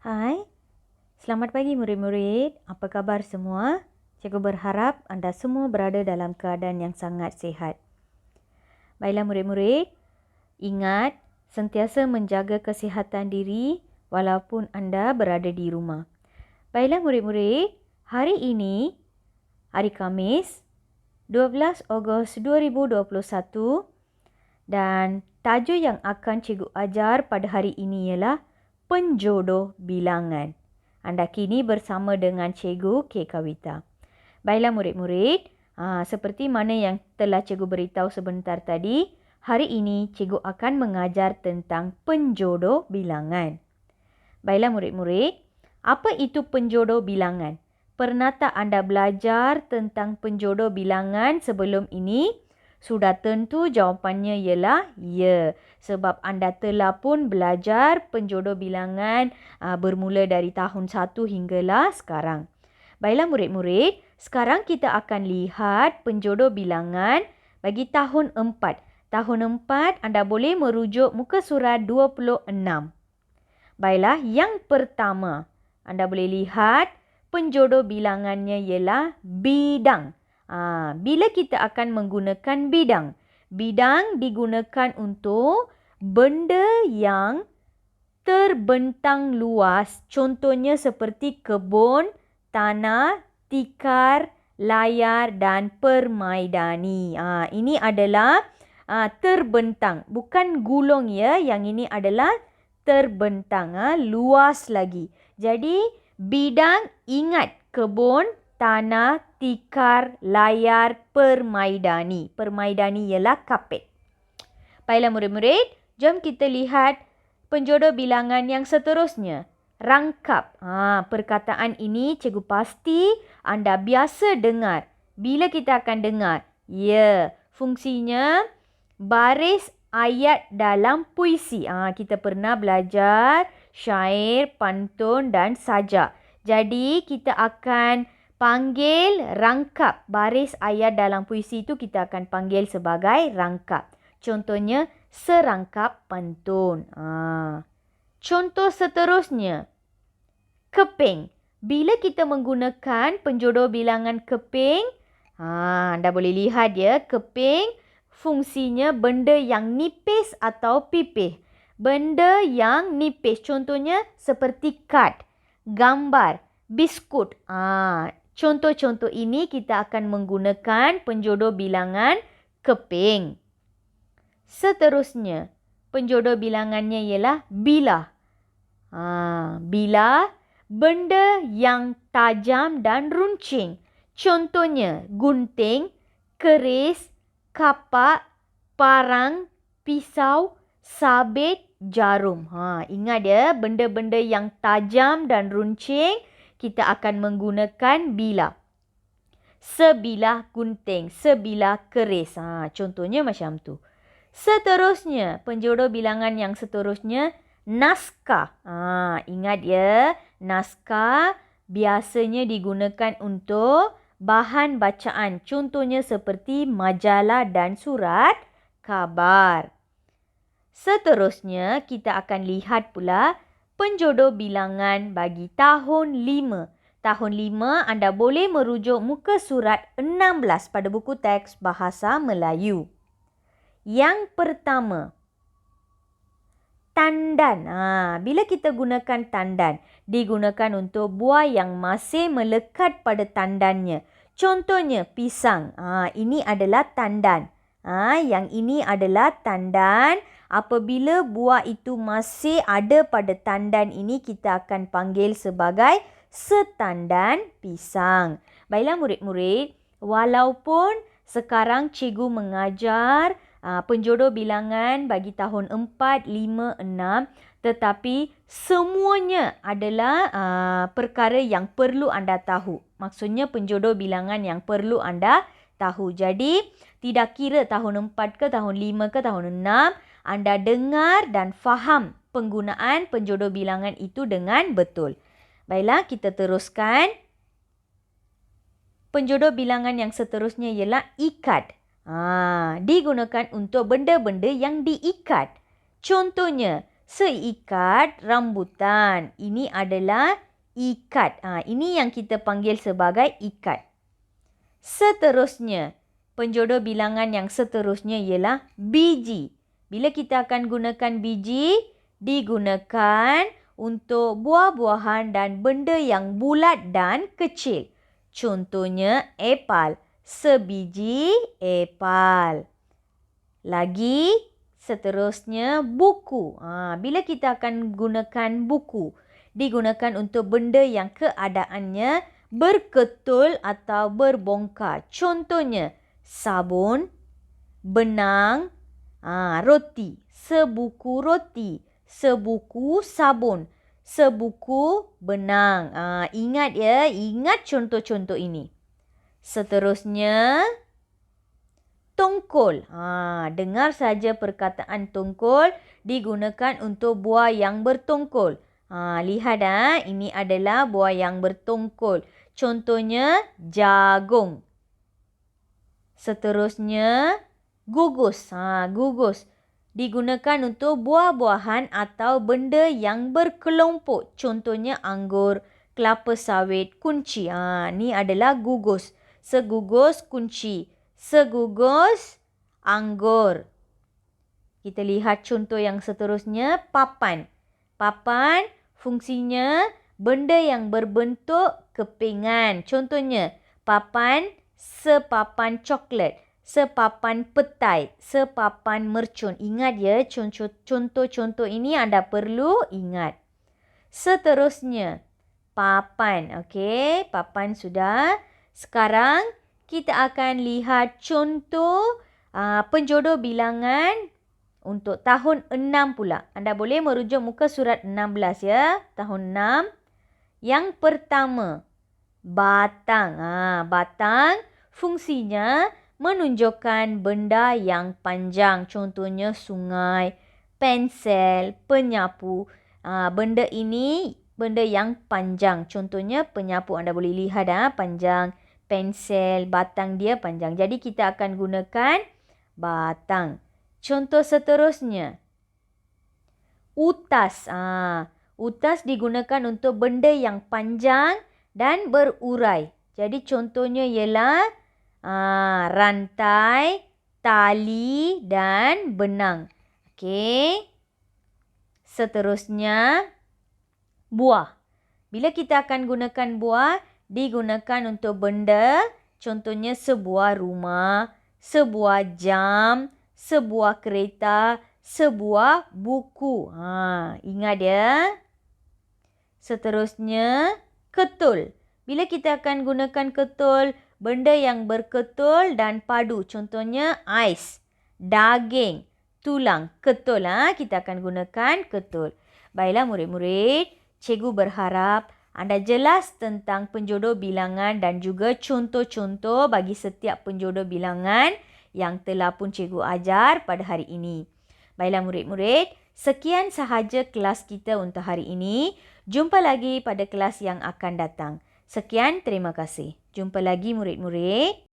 Hai, selamat pagi murid-murid. Apa khabar semua? Cikgu berharap anda semua berada dalam keadaan yang sangat sihat. Baiklah murid-murid, ingat sentiasa menjaga kesihatan diri walaupun anda berada di rumah. Baiklah murid-murid, hari ini, hari Khamis, 12 Ogos 2021 dan tajuk yang akan cikgu ajar pada hari ini ialah penjodoh bilangan. Anda kini bersama dengan Cikgu K. Kawita. Baiklah murid-murid, seperti mana yang telah cikgu beritahu sebentar tadi, hari ini cikgu akan mengajar tentang penjodoh bilangan. Baiklah murid-murid, apa itu penjodoh bilangan? Pernah tak anda belajar tentang penjodoh bilangan sebelum ini? Sudah tentu jawapannya ialah ya. Sebab anda telah pun belajar penjodoh bilangan bermula dari tahun 1 hinggalah sekarang. Baiklah murid-murid, sekarang kita akan lihat penjodoh bilangan bagi tahun 4. Tahun 4 anda boleh merujuk muka surat 26. Baiklah, yang pertama anda boleh lihat penjodoh bilangannya ialah bidang. Bila kita akan menggunakan bidang? Bidang digunakan untuk benda yang terbentang luas. Contohnya seperti kebun, tanah, tikar, layar dan permaidani. Ini adalah terbentang. Bukan gulung ya. Yang ini adalah terbentang. Luas lagi. Jadi bidang ingat kebun, tanah, tikar, layar, permaidani. Permaidani ialah kapet. Baiklah murid-murid, jom kita lihat penjodoh bilangan yang seterusnya. Rangkap. Perkataan ini cikgu pasti anda biasa dengar. Bila kita akan dengar? Ya, fungsinya baris ayat dalam puisi. Kita pernah belajar syair, pantun dan sajak. Jadi kita akan panggil rangkap. Baris ayat dalam puisi itu kita akan panggil sebagai rangkap. Contohnya serangkap pantun. Contoh seterusnya, keping. Bila kita menggunakan penjodoh bilangan keping, anda boleh lihat ya, keping fungsinya benda yang nipis atau pipih. Benda yang nipis, contohnya seperti kad, gambar, biskut. Contoh-contoh ini kita akan menggunakan penjodoh bilangan keping. Seterusnya, penjodoh bilangannya ialah bilah. Bilah, benda yang tajam dan runcing. Contohnya, gunting, keris, kapak, parang, pisau, sabit, jarum. Ingat ya, benda-benda yang tajam dan runcing, kita akan menggunakan bilah. Sebilah gunting, sebilah keris. Contohnya macam tu. Seterusnya, penjodoh bilangan yang seterusnya, naskah. Ingat ya, naskah biasanya digunakan untuk bahan bacaan. Contohnya seperti majalah dan surat khabar. Seterusnya, kita akan lihat pula penjodoh bilangan bagi tahun 5. Tahun 5, anda boleh merujuk muka surat 16 pada buku teks Bahasa Melayu. Yang pertama, tandan. Bila kita gunakan tandan, digunakan untuk buah yang masih melekat pada tandannya. Contohnya pisang. Ini adalah tandan. Yang ini adalah tandan. Apabila buah itu masih ada pada tandan ini, kita akan panggil sebagai setandan pisang. Baiklah murid-murid, walaupun sekarang cikgu mengajar penjodoh bilangan bagi tahun 4, 5, 6, tetapi semuanya adalah perkara yang perlu anda tahu. Maksudnya penjodoh bilangan yang perlu anda tahu. Jadi tidak kira tahun 4 ke, tahun 5 ke, tahun 6, anda dengar dan faham penggunaan penjodoh bilangan itu dengan betul. Baiklah, kita teruskan. Penjodoh bilangan yang seterusnya ialah ikat. Digunakan untuk benda-benda yang diikat. Contohnya, Seikat rambutan. Ini adalah ikat. Ini yang kita panggil sebagai ikat. Seterusnya, penjodoh bilangan yang seterusnya ialah biji. Bila kita akan gunakan biji, digunakan untuk buah-buahan dan benda yang bulat dan kecil. Contohnya, epal. Sebiji epal. Lagi, seterusnya buku. Bila kita akan gunakan buku, digunakan untuk benda yang keadaannya berketul atau berbongkar. Contohnya, sabun, benang, roti. Sebuku roti, sebuku sabun, sebuku benang. Ingat ya, ingat contoh-contoh ini. Seterusnya, tongkol. Dengar saja perkataan tongkol digunakan untuk buah yang bertongkol. Lihat ini adalah buah yang bertongkol. Contohnya jagung. Seterusnya gugus. Gugus digunakan untuk buah-buahan atau benda yang berkelompok. Contohnya anggur, kelapa sawit, kunci. Ni adalah gugus. Segugus kunci. Segugus anggur. Kita lihat contoh yang seterusnya, papan. Papan fungsinya benda yang berbentuk kepingan. Contohnya, papan sepapan coklat, sepapan petai, sepapan mercun. Ingat ya, contoh-contoh ini anda perlu ingat. Seterusnya, papan. Okey, papan sudah. Sekarang kita akan lihat contoh penjodoh bilangan untuk tahun 6 pula. Anda boleh merujuk muka surat 16 ya. Tahun 6. Yang pertama, batang. Batang fungsinya menunjukkan benda yang panjang. Contohnya sungai, pensel, penyapu. Benda ini benda yang panjang. Contohnya penyapu. Anda boleh lihat panjang. Pensel, batang dia panjang. Jadi kita akan gunakan batang. Contoh seterusnya, utas. Utas digunakan untuk benda yang panjang dan berurai. Jadi contohnya ialah rantai, tali dan benang. Okey. Seterusnya, buah. Bila kita akan gunakan buah, digunakan untuk benda, contohnya sebuah rumah, sebuah jam, sebuah kereta, sebuah buku. Ingat ya. Seterusnya, ketul. Bila kita akan gunakan ketul, benda yang berketul dan padu. Contohnya ais, daging, tulang, ketul. Kita akan gunakan ketul. Baiklah murid-murid, cikgu berharap anda jelas tentang penjodoh bilangan dan juga contoh-contoh bagi setiap penjodoh bilangan yang telah pun cikgu ajar pada hari ini. Baiklah murid-murid, sekian sahaja kelas kita untuk hari ini. Jumpa lagi pada kelas yang akan datang. Sekian, terima kasih. Jumpa lagi murid-murid.